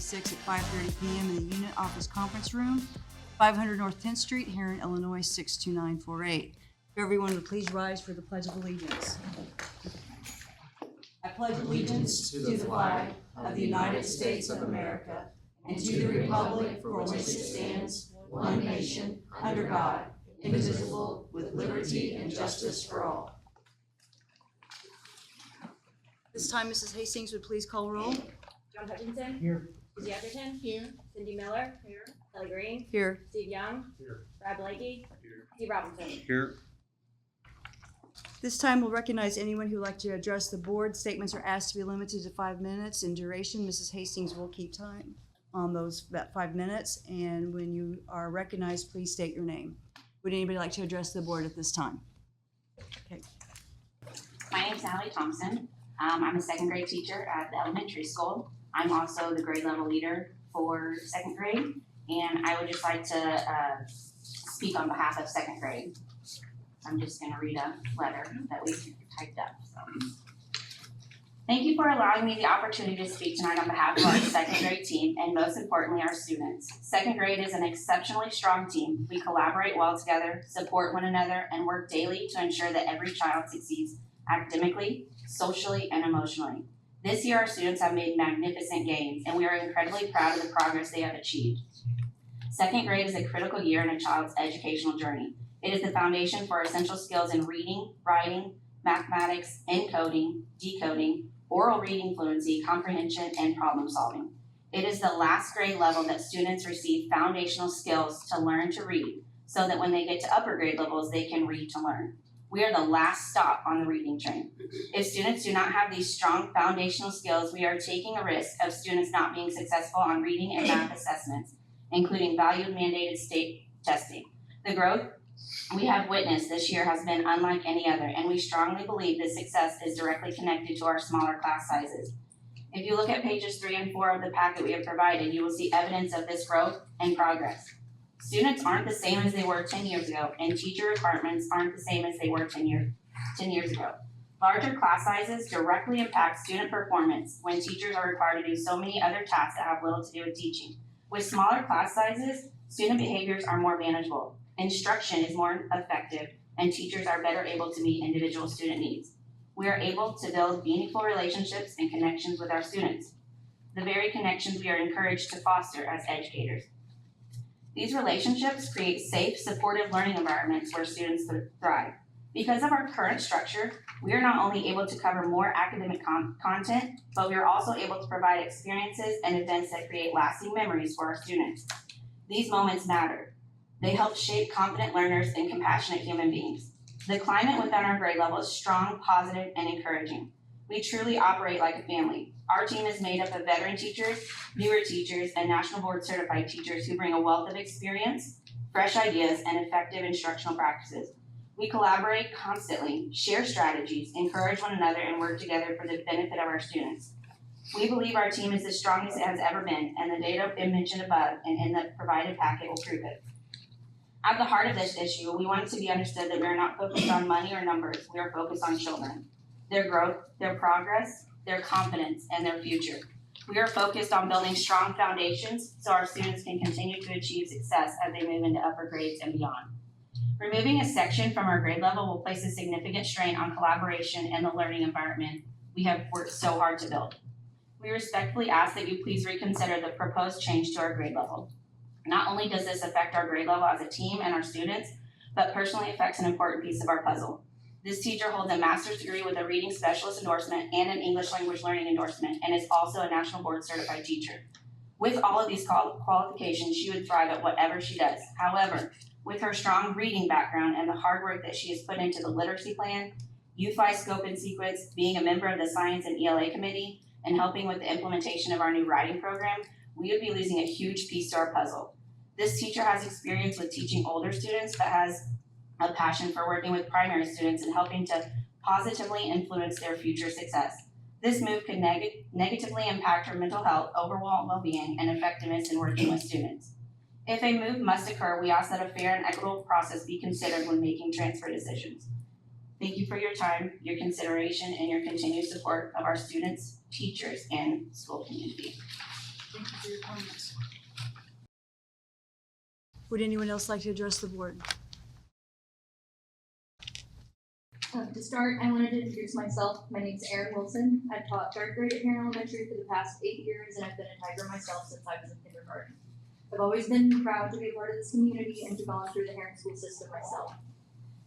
2026 at 5:30 p.m. in the Unit Office Conference Room, 500 North 10th Street, Herrin, Illinois 62948. If everyone would please rise for the Pledge of Allegiance. I pledge allegiance to the flag of the United States of America and to the republic for which it stands, one nation, under God, indivisible, with liberty and justice for all. This time, Mrs. Hastings would please call roll. John Hutchinson. Here. Susie Etherton. Here. Cindy Miller. Here. Kelly Green. Here. Steve Young. Here. Brad Blakey. Here. Steve Robinson. Here. This time, we'll recognize anyone who would like to address the board. Statements are asked to be limited to 5 minutes in duration. Mrs. Hastings will keep time on that 5 minutes, and when you are recognized, please state your name. Would anybody like to address the board at this time? Okay. My name is Allie Thompson. I'm a second grade teacher at the elementary school. I'm also the grade level leader for second grade, and I would just like to speak on behalf of second grade. I'm just going to read a letter that we typed up. So. Thank you for allowing me the opportunity to speak tonight on behalf of our second grade team and most importantly our students. Second grade is an exceptionally strong team. We collaborate well together, support one another, and work daily to ensure that every child succeeds academically, socially, and emotionally. This year our students have made magnificent gains and we are incredibly proud of the progress they have achieved. Second grade is a critical year in a child's educational journey. It is the foundation for essential skills in reading, writing, mathematics, encoding, decoding, oral reading fluency, comprehension, and problem solving. It is the last grade level that students receive foundational skills to learn to read so that when they get to upper grade levels, they can read to learn. We are the last stop on the reading train. If students do not have these strong foundational skills, we are taking a risk of students not being successful on reading and math assessments, including valued mandated state testing. The growth we have witnessed this year has been unlike any other, and we strongly believe this success is directly connected to our smaller class sizes. If you look at pages 3 and 4 of the packet we have provided, you will see evidence of this growth and progress. Students aren't the same as they were 10 years ago, and teacher requirements aren't the same as they were 10 years ago. Larger class sizes directly impact student performance when teachers are required to do so many other tasks that have little to do with teaching. With smaller class sizes, student behaviors are more manageable. Instruction is more effective, and teachers are better able to meet individual student needs. We are able to build meaningful relationships and connections with our students, the very connections we are encouraged to foster as educators. These relationships create safe, supportive learning environments where students thrive. Because of our current structure, we are not only able to cover more academic content, but we are also able to provide experiences and events that create lasting memories for our students. These moments matter. They help shape confident learners and compassionate human beings. The climate within our grade level is strong, positive, and encouraging. We truly operate like a family. Our team is made up of veteran teachers, newer teachers, and national board certified teachers who bring a wealth of experience, fresh ideas, and effective instructional practices. We collaborate constantly, share strategies, encourage one another, and work together for the benefit of our students. We believe our team is as strong as it has ever been, and the data mentioned above and in the provided packet will prove it. At the heart of this issue, we want it to be understood that we are not focused on money or numbers. We are focused on children, their growth, their progress, their confidence, and their future. We are focused on building strong foundations so our students can continue to achieve success as they move into upper grades and beyond. Removing a section from our grade level will place a significant strain on collaboration and the learning environment we have worked so hard to build. We respectfully ask that you please reconsider the proposed change to our grade level. Not only does this affect our grade level as a team and our students, but personally affects an important piece of our puzzle. This teacher holds a master's degree with a reading specialist endorsement and an English language learning endorsement, and is also a national board certified teacher. With all of these qualifications, she would thrive at whatever she does. However, with her strong reading background and the hard work that she has put into the literacy plan, UFI scope and sequence, being a member of the science and ELA committee, and helping with the implementation of our new writing program, we would be losing a huge piece to our puzzle. This teacher has experience with teaching older students, but has a passion for working with primary students and helping to positively influence their future success. This move could negatively impact her mental health, overall well-being, and effectiveness in working with students. If a move must occur, we ask that a fair and equitable process be considered when making transfer decisions. Thank you for your time, your consideration, and your continued support of our students, teachers, and school community. Thank you for your comments. Would anyone else like to address the board? To start, I wanted to introduce myself. My name is Erin Wilson. I've taught third grade at Herrin Elementary for the past 8 years, and I've been a Tiger myself since I was in kindergarten. I've always been proud to be a part of this community and to gone through the Herrin school system myself.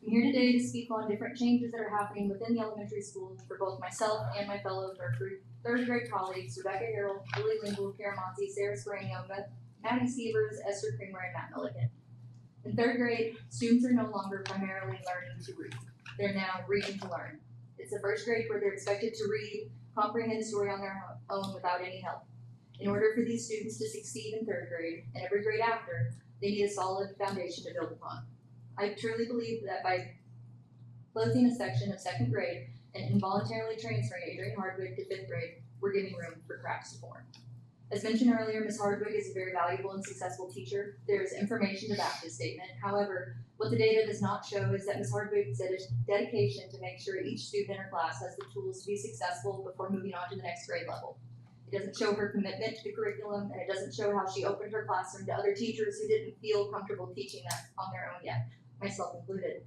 I'm here today to speak on different changes that are happening within the elementary school for both myself and my fellow third grade colleagues, Rebecca Harrell, Lily Lingle, Kara Monty, Sarah Sperano, Maddie Sievers, Esther Kramer, and Matt Milligan. In third grade, students are no longer primarily learning to read. They're now reading to learn. It's the first grade where they're expected to read, comprehend a story on their own without any help. In order for these students to succeed in third grade and every grade after, they need a solid foundation to build upon. I truly believe that by closing a section of second grade and involuntarily transferring Adrian Hardwick to fifth grade, we're giving room for cracks to form. As mentioned earlier, Ms. Hardwick is a very valuable and successful teacher. There is information to back this statement. However, what the data does not show is that Ms. Hardwick's dedication to make sure each student in her class has the tools to be successful before moving on to the next grade level. It doesn't show her commitment to the curriculum, and it doesn't show how she opened her classroom to other teachers who didn't feel comfortable teaching that on their own yet, myself included.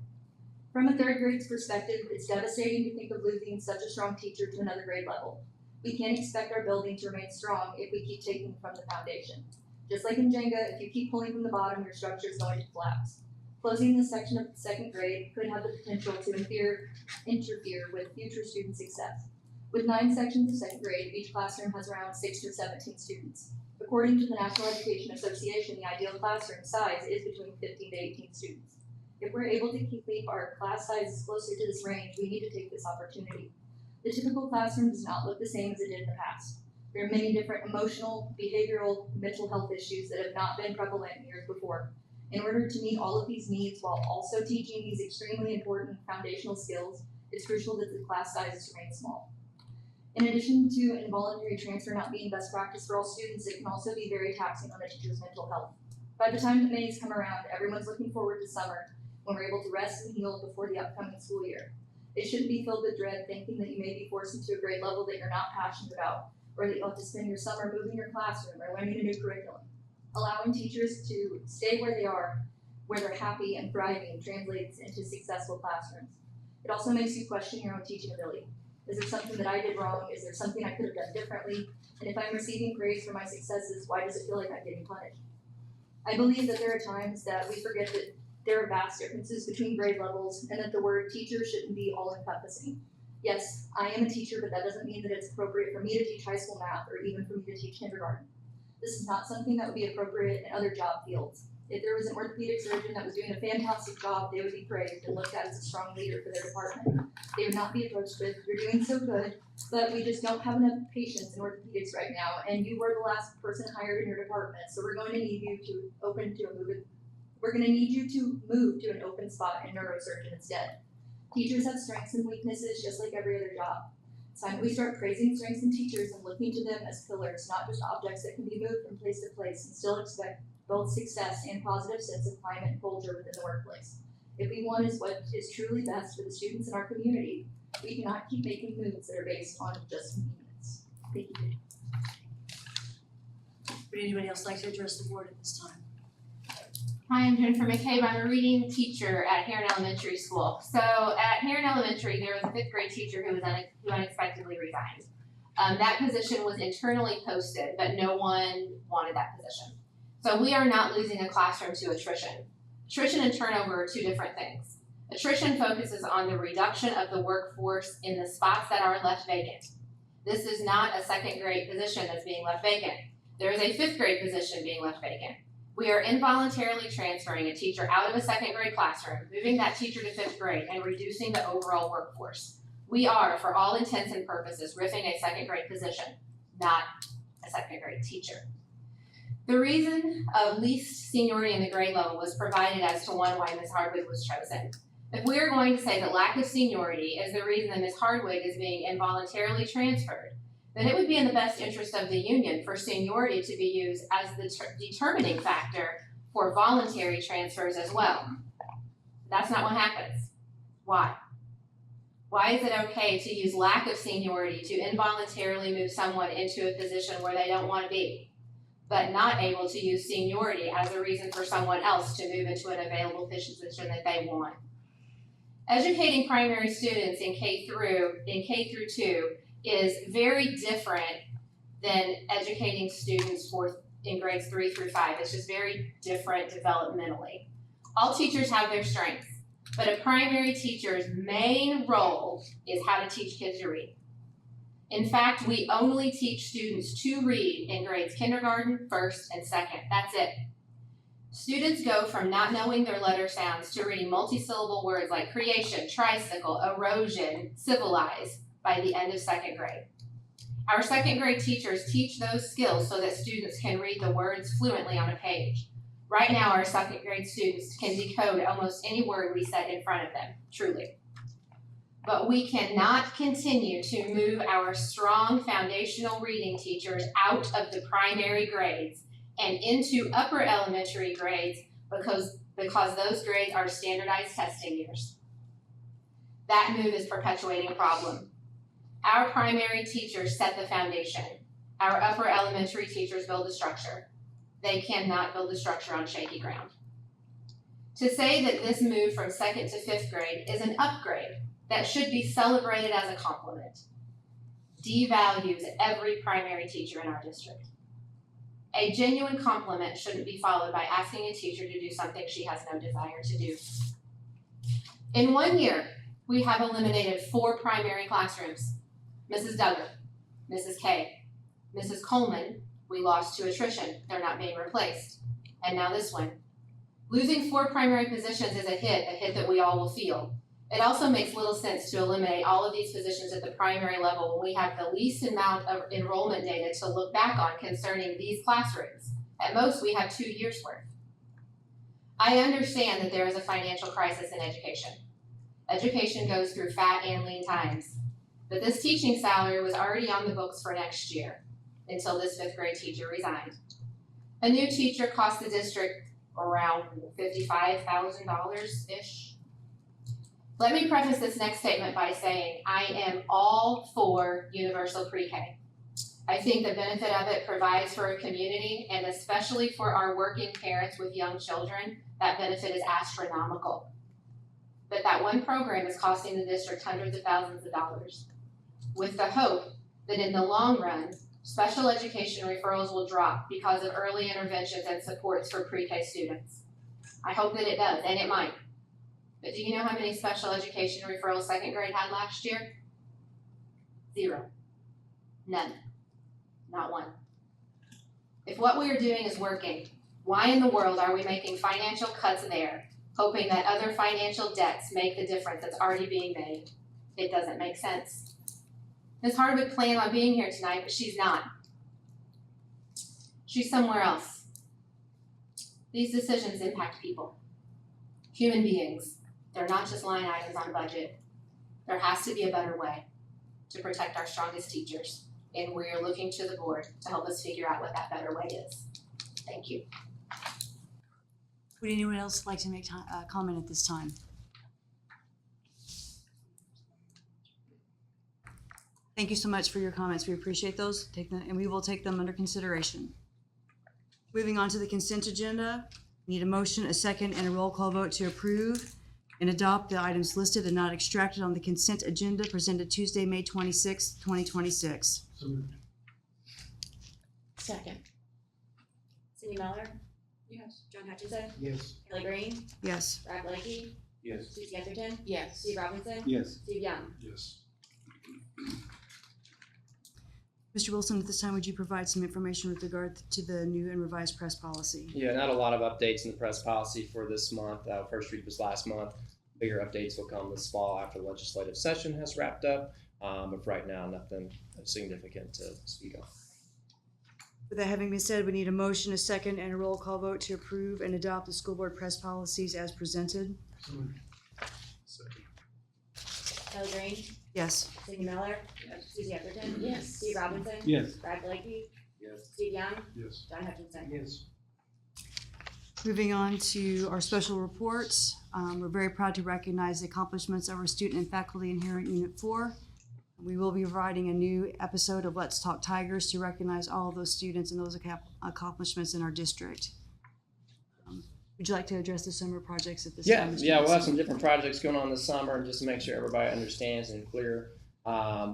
From a third grade's perspective, it's devastating to think of losing such a strong teacher to another grade level. We can't expect our building to remain strong if we keep taking from the foundation. Just like in Jenga, if you keep pulling from the bottom, your structure is going to collapse. Closing this section of second grade could have the potential to interfere with future student success. With 9 sections of second grade, each classroom has around 6 to 17 students. According to the National Education Association, the ideal classroom size is between 15 to 18 students. If we're able to keep our class sizes closer to this range, we need to take this opportunity. The typical classroom does not look the same as it did in the past. There are many different emotional, behavioral, mental health issues that have not been prevalent years before. In order to meet all of these needs while also teaching these extremely important foundational skills, it's crucial that the class sizes remain small. In addition to involuntary transfer not being best practice for all students, it can also be very taxing on a teacher's mental health. By the time that May's come around, everyone's looking forward to summer when we're able to rest and heal before the upcoming school year. It shouldn't be filled with dread thinking that you may be forced into a grade level that you're not passionate about, or that you'll have to spend your summer moving your classroom or learning a new curriculum. Allowing teachers to stay where they are, where they're happy and thriving, translates into successful classrooms. It also makes you question your own teaching ability. Is there something that I did wrong? Is there something I could have done differently? And if I'm receiving praise for my successes, why does it feel like I'm getting punished? I believe that there are times that we forget that there are vast differences between grade levels and that the word teacher shouldn't be all-encompassing. Yes, I am a teacher, but that doesn't mean that it's appropriate for me to teach high school math or even for me to teach kindergarten. This is not something that would be appropriate in other job fields. If there was an orthopedic surgeon that was doing a fantastic job, they would be praised and looked at as a strong leader for their department. They would not be approached with, "You're doing so good, but we just don't have enough patients in orthopedics right now, and you were the last person hired in your department, so we're going to need you to move to an open spot in neurosurgeon instead." Teachers have strengths and weaknesses just like every other job. It's time that we start praising strengths in teachers and looking to them as pillars, not just objects that can be moved from place to place, and still expect both success and positive sense of climate and culture within the workplace. If we want is what is truly best for the students in our community, we cannot keep making moves that are based on just convenience. Thank you. Would anybody else like to address the board at this time? Hi, I'm Jennifer McCabe. I'm a reading teacher at Herrin Elementary School. So at Herrin Elementary, there was a fifth grade teacher who unexpectedly resigned. That position was internally posted, but no one wanted that position. So we are not losing a classroom to attrition. Attrition and turnover are two different things. Attrition focuses on the reduction of the workforce in the spots that are left vacant. This is not a second grade position that's being left vacant. There is a fifth grade position being left vacant. We are involuntarily transferring a teacher out of a second grade classroom, moving that teacher to fifth grade, and reducing the overall workforce. We are, for all intents and purposes, ripping a second grade position, not a second grade teacher. The reason of least seniority in the grade level was provided as to why Ms. Hardwick was chosen. If we are going to say that lack of seniority is the reason that Ms. Hardwick is being involuntarily transferred, then it would be in the best interest of the union for seniority to be used as the determining factor for voluntary transfers as well. That's not what happens. Why? Why is it okay to use lack of seniority to involuntarily move someone into a position where they don't want to be? but not able to use seniority as a reason for someone else to move into an available position that they want. Educating primary students in K through 2 is very different than educating students in grades 3 through 5. It's just very different developmentally. All teachers have their strengths, but a primary teacher's main role is how to teach kids to read. In fact, we only teach students to read in grades kindergarten, first, and second. That's it. Students go from not knowing their letter sounds to reading multisyllable words like creation, tricycle, erosion, civilize by the end of second grade. Our second grade teachers teach those skills so that students can read the words fluently on a page. Right now, our second grade students can decode almost any word we set in front of them, truly. But we cannot continue to move our strong foundational reading teachers out of the primary grades and into upper elementary grades because those grades are standardized testing years. That move is perpetuating a problem. Our primary teachers set the foundation. Our upper elementary teachers build the structure. They cannot build the structure on shaky ground. To say that this move from 2nd to 5th grade is an upgrade that should be celebrated as a compliment devalues every primary teacher in our district. A genuine compliment shouldn't be followed by asking a teacher to do something she has no desire to do. In 1 year, we have eliminated 4 primary classrooms. Mrs. Duggar, Mrs. K, Mrs. Coleman, we lost to attrition. They're not being replaced. And now this one. Losing 4 primary positions is a hit that we all will feel. It also makes little sense to eliminate all of these positions at the primary level when we have the least amount of enrollment data to look back on concerning these classrooms. At most, we have 2 years' worth. I understand that there is a financial crisis in education. Education goes through fat and lean times. But this teaching salary was already on the books for next year until this 5th grade teacher resigned. A new teacher cost the district around $55,000-ish. Let me preface this next statement by saying I am all for universal pre-K. I think the benefit of it provides for a community, and especially for our working parents with young children, that benefit is astronomical. But that one program is costing the district hundreds of thousands of dollars, with the hope that in the long run, special education referrals will drop because of early interventions and supports for pre-K students. I hope that it does, and it might. But do you know how many special education referrals 2nd grade had last year? 0. None. Not one. If what we are doing is working, why in the world are we making financial cuts there, hoping that other financial debts make the difference that's already being made? It doesn't make sense. Ms. Hardwick planned on being here tonight, but she's not. She's somewhere else. These decisions impact people, human beings. They're not just line items on a budget. There has to be a better way to protect our strongest teachers, and we're looking to the board to help us figure out what that better way is. Thank you. Would anyone else like to make comment at this time? Thank you so much for your comments. We appreciate those. Take them, and we will take them under consideration. Moving on to the consent agenda, we need a motion, a second, and a roll call vote to approve and adopt the items listed and not extracted on the consent agenda presented Tuesday, May 26, 2026. So moved. Second. Cindy Miller? Yes. John Hutchinson? Yes. Kelly Green? Yes. Brad Blakey? Yes. Susie Etherton? Yes. Steve Robinson? Yes. Steve Young? Yes. Mr. Wilson, at this time, would you provide some information with regard to the new and revised press policy? Yeah, not a lot of updates in the press policy for this month. First read was last month. Bigger updates will come this fall after the legislative session has wrapped up. But for right now, nothing significant to speak of. With that having been said, we need a motion, a second, and a roll call vote to approve and adopt the school board press policies as presented. So moved. Second. Kelly Green? Yes. Cindy Miller? Susie Etherton? Yes. Steve Robinson? Yes. Brad Blakey? Yes. Steve Young? Yes. John Hutchinson? Yes. Moving on to our special reports, we're very proud to recognize the accomplishments of our student and faculty in Herrin Unit 4. We will be providing a new episode of Let's Talk Tigers to recognize all of those students and those accomplishments in our district. Would you like to address the summer projects at this Yeah, time? Mr. yeah, we'll have Wilson? some different projects going on this summer just to make sure everybody understands and clear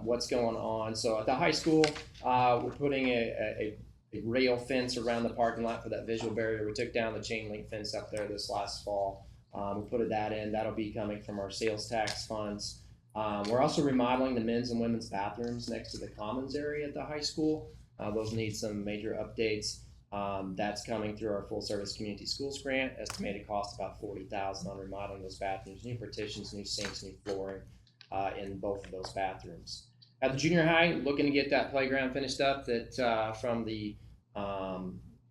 what's going on. So at the high school, we're putting a rail fence around the parking lot for that visual barrier. We took down the chain link fence up there this last fall. We put that in. That'll be coming from our sales tax funds. We're also remodeling the men's and women's bathrooms next to the commons area at the high school. Those need some major updates. That's coming through our full service community schools grant. Estimated cost about $40,000 on remodeling those bathrooms, new partitions, new sinks, new flooring in both of those bathrooms. At the junior high, looking to get that playground finished up. That from the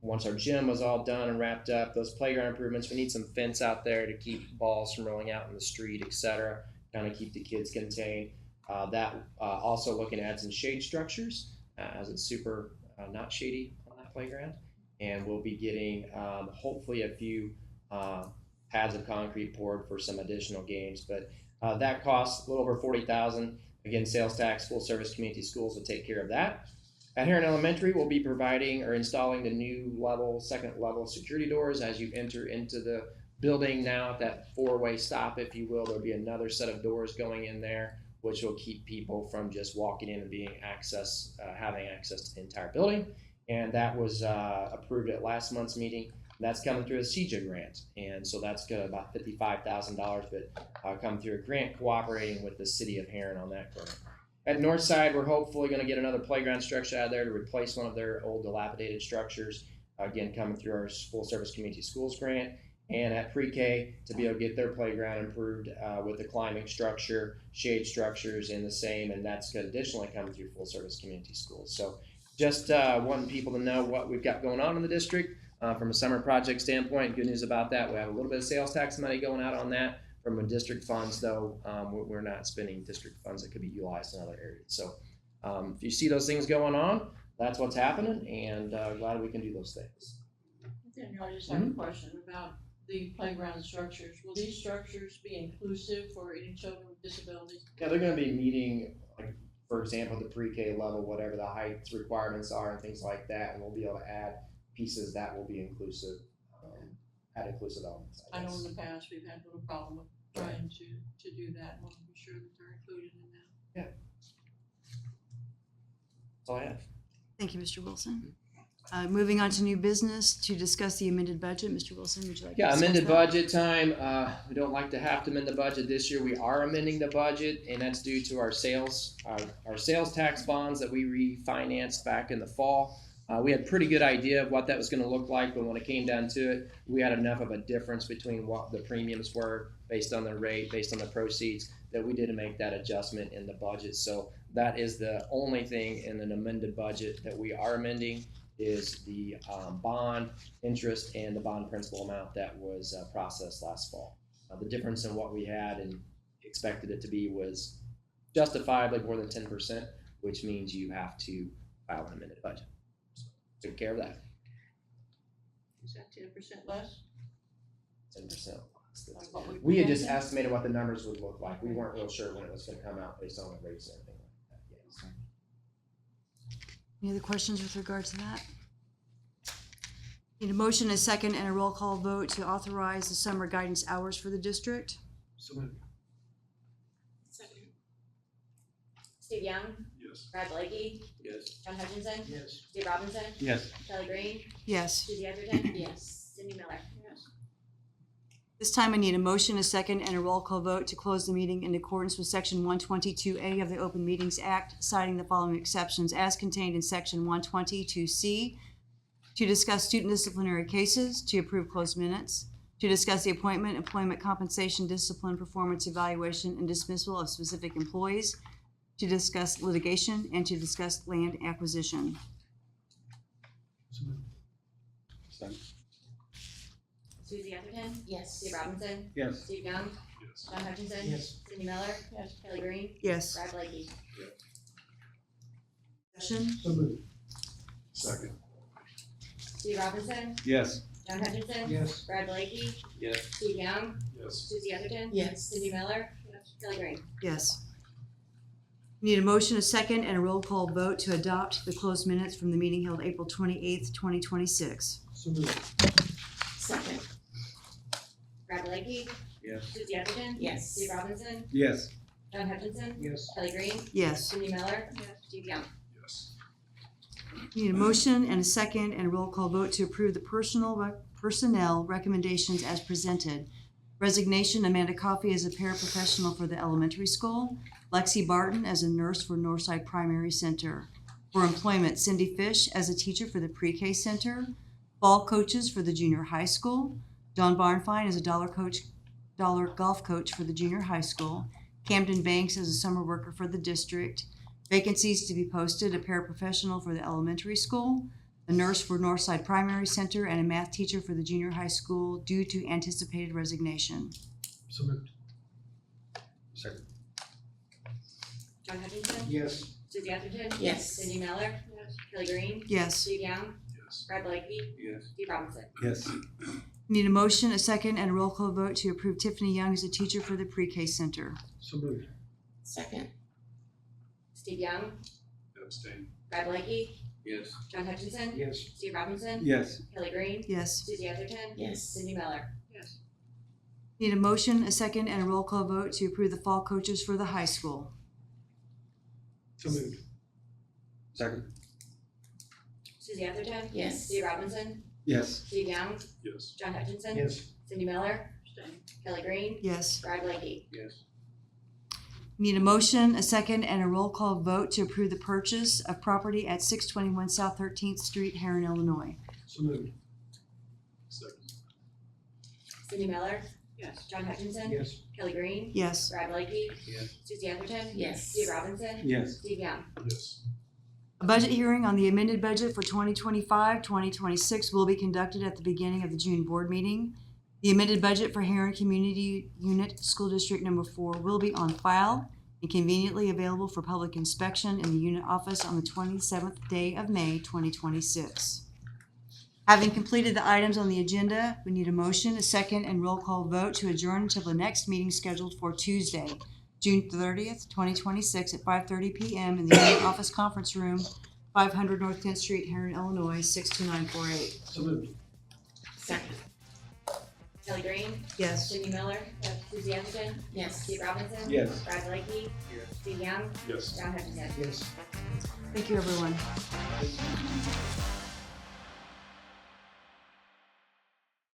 once our gym was all done and wrapped up, those playground improvements. We need some fence out there to keep balls from rolling out in the street, etc. Kind of keep the kids contained. Also looking to add some shade structures as it's super not shady on that playground. And we'll be getting hopefully a few pads of concrete poured for some additional games. But that costs a little over $40,000. Again, sales tax, full service community schools will take care of that. At Herrin Elementary, we'll be providing or installing the new second level security doors as you enter into the building now at that four-way stop, if you will. There'll be another set of doors going in there, which will keep people from just walking in and having access to the entire building. And that was approved at last month's meeting. That's coming through a CJA grant. And so that's got about $55,000, but come through a grant cooperating with the city of Herrin on that grant. At Northside, we're hopefully going to get another playground structure out of there to replace one of their old dilapidated structures. Again, coming through our full service community schools grant. And at pre-K, to be able to get their playground improved with the climbing structure, shade structures in the same, and that's additionally coming through full service community schools. So just wanting people to know what we've got going on in the district from a summer project standpoint. Good news about that, we have a little bit of sales tax money going out on that. From a district funds, though, we're not spending district funds that could be utilized in other areas. So if you see those things going on, that's what's happening, and glad we can do those things. Daniel, I just have a question about the playground structures. Will these structures be inclusive for any children with disabilities? Yeah, they're going to be meeting, like, for example, the pre-K level, whatever the height requirements are and things like that, and we'll be able to add pieces that will be inclusive, add inclusive elements. I know in the past we've had a little problem with trying to do that. I want to be sure that they're included in that. That's all I have. Thank you, Mr. Wilson. Moving on to new business to discuss the amended budget. Mr. Wilson, would you like to discuss Amended that? budget time. We don't like to have to amend the budget this year. We are amending the budget, and that's due to our sales tax bonds that we refinanced back in the fall. We had a pretty good idea of what that was going to look like, but when it came down to it, we had enough of a difference between what the premiums were based on the rate, based on the proceeds, that we didn't make that adjustment in the budget. So that is the only thing in an amended budget that we are amending is the bond interest and the bond principal amount that was processed last fall. The difference in what we had and expected it to be was justifiably more than 10%, which means you have to file an amended budget. Took care of that. Is that 10% less? 10% Like what We had just projected? estimated what the numbers would look like. We weren't real sure when it was going to come out based on the rates and everything like that. Yes. Any other questions with regard to that? Need a motion, a second, and a roll call vote to authorize the summer guidance hours for the district. So moved. Second. Steve Young, Yes. Brad Blakey, Yes. John Hutchinson, Yes. Steve Robinson, Yes. Kelly Green, Yes. Susie Edgerton. Yes. Cindy Miller. Yes. This time I need a motion, a second, and a roll call vote to close the meeting in accordance with Section 122A of the Open Meetings Act, citing the following exceptions as contained in Section 122C: to discuss student disciplinary cases, to approve closed minutes, to discuss the appointment, employment compensation, discipline, performance evaluation, and dismissal of specific employees, to discuss litigation, and to discuss land acquisition. So moved. Second. Susie Edgerton, Yes. Steve Robinson, Yes. Steve Young, Yes. John Hutchinson, Yes. Cindy Miller, Yes. Kelly Green, Yes. Brad Blakey. Discussion? So moved. Second. Steve Robinson, Yes. John Hutchinson, Yes. Brad Blakey, Yes. Steve Young, Yes. Susie Edgerton, Yes. Cindy Miller, Kelly Green. Yes. We need a motion, a second, and a roll call vote to adopt the closed minutes from the meeting held April 28th, 2026. So moved. Second. Brad Blakey, Yes. Susie Atherton, Yes. Steve Robinson, Yes. John Hutchinson, Yes. Kelly Green, Yes. Cindy Miller, Steve Young. Yes. We need a motion and a second and a roll call vote to approve the personnel recommendations as presented. Resignation, Amanda Coffey as a paraprofessional for the elementary school. Lexi Barton as a nurse for Northside Primary Center. For employment, Cindy Fish as a teacher for the pre-K center. Ball coaches for the junior high school. Dawn Barnfine as a dollar golf coach for the junior high school. Camden Banks as a summer worker for the district. Vacancies to be posted, a paraprofessional for the elementary school, a nurse for Northside Primary Center, and a math teacher for the junior high school due to anticipated resignation. So moved. Second. John Hutchinson, Yes. Susie Atherton, Yes. Cindy Miller, Kelly Green, Yes. Steve Young, Yes. Brad Blakey, Yes. Steve Robinson. Yes. Need a motion, a second, and a roll call vote to approve Tiffany Young as a teacher for the pre-K center. So moved. Second. Steve Young, Abstain. Brad Blakey, Yes. John Hutchinson, Yes. Steve Robinson, Yes. Kelly Green, Yes. Susie Atherton, Yes. Cindy Miller. Need a motion, a second, and a roll call vote to approve the fall coaches for the high school. So moved. Second. Susie Atherton, Yes. Steve Robinson, Yes. Steve Young, Yes. John Hutchinson, Yes. Cindy Miller, Kelly Green, Yes. Brad Blakey. Yes. Need a motion, a second, and a roll call vote to approve the purchase of property at 621 South 13th Street, Herrin, Illinois. So moved. Second. Cindy Miller, John Hutchinson, Yes. Kelly Green, Yes. Brad Blakey, Yes. Susie Atherton, Yes. Steve Robinson, Yes. Steve Young. Yes. A budget hearing on the amended budget for 2025-2026 will be conducted at the beginning of the June board meeting. The amended budget for Herrin Community Unit School District Number 4 will be on file and conveniently available for public inspection in the unit office on the 27th day of May 2026. Having completed the items on the agenda, we need a motion, a second, and roll call vote to adjourn until the next meeting scheduled for Tuesday, June 30th, 2026 at 5:30 p.m. in the unit office conference room, 500 North 10th Street, Herrin, Illinois, 62948. So moved. Second. Kelly Green, Yes. Cindy Miller, Susie Atherton, Yes. Steve Robinson, Yes. Brad Blakey, Yes. Steve Young, Yes. John Hutchinson. Yes. Thank you, everyone.